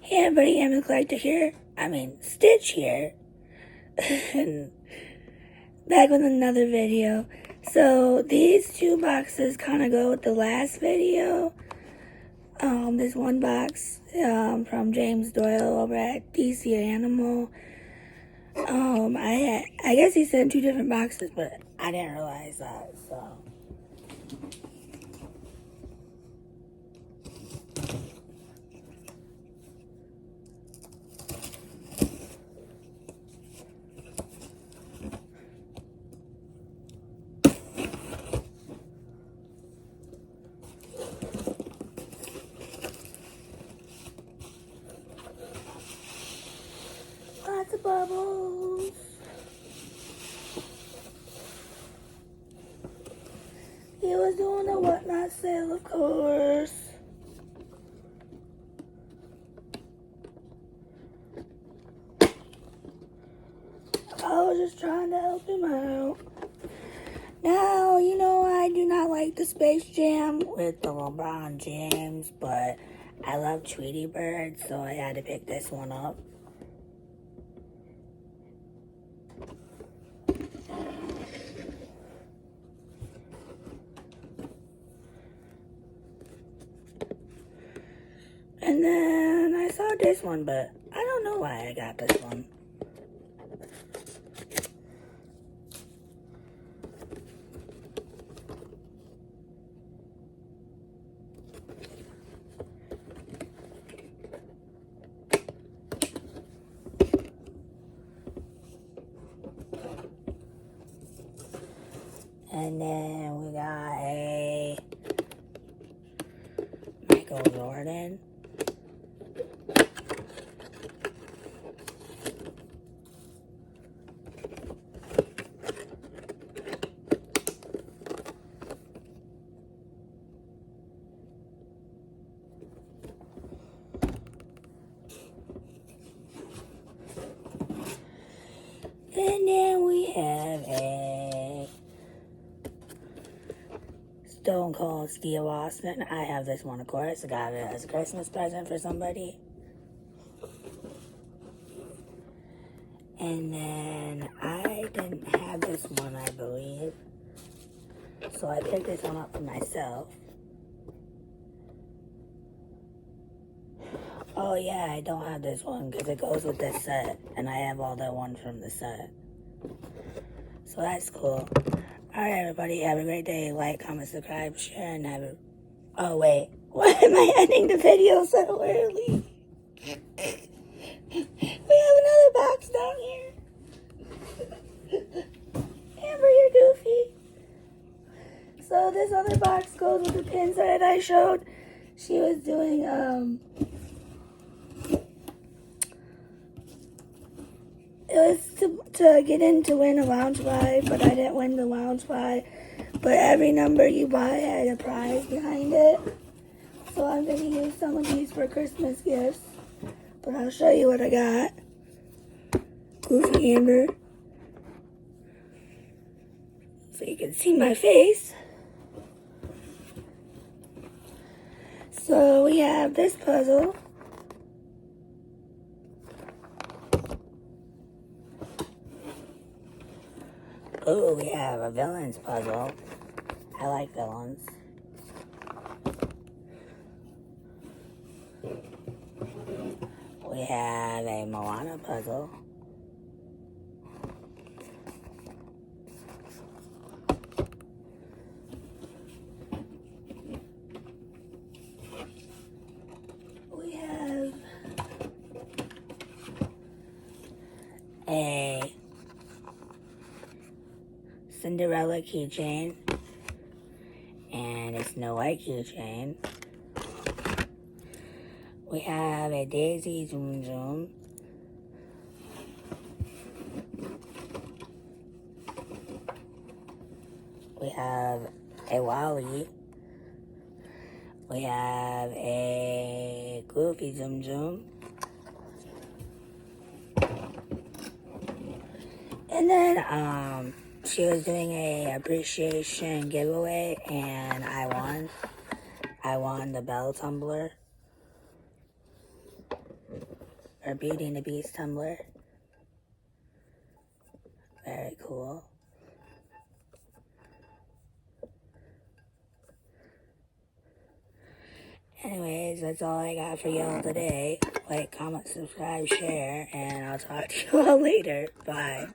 Hey everybody, I'm Collector here. Stitch here. And back with another video. So these two boxes kind of go with the last video. This one box from James Doyle over at DC Animal. I guess he sent two different boxes, but I didn't realize that. So. Lots of bubbles. He was doing a whatnot sale, of course. I was just trying to help him out. Now, I do not like the Space Jam with the LeBron James, but I love Tweety Bird, so I had to pick this one up. And then I saw this one, but I don't know why I got this one. And then we got a Michael Jordan. And then we have a Stone Cold Steve Austin. I have this one, of course. I got it as a Christmas present for somebody. And then I didn't have this one, I believe. So I picked this one up for myself. Oh yeah, I don't have this one because it goes with this set. And I have all the ones from the set. So that's cool. Alright everybody, have a great day. Like, comment, subscribe, share, and have a... Oh wait, why am I ending the video so early? We have another box down here. Amber, you're goofy. So this other box goes with the pin set I showed. She was doing, it was to get in to win a lounge buy, but I didn't win the lounge buy. But every number you buy had a prize behind it. So I'm going to use some of these for Christmas gifts. But I'll show you what I got. Goofy Amber. So you can see my face. So we have this puzzle. Oh, we have a villains puzzle. I like villains. We have a Moana puzzle. We have a Cinderella keychain and a Snow White keychain. We have a Daisy Zoom Zoom. We have a Wally. We have a Goofy Zoom Zoom. And then, she was doing a appreciation giveaway, and I won. I won the Bell Tumbler. or Beauty and the Beast Tumblr. Very cool. Anyways, that's all I got for y'all today. Like, comment, subscribe, share, and I'll talk to y'all later. Bye.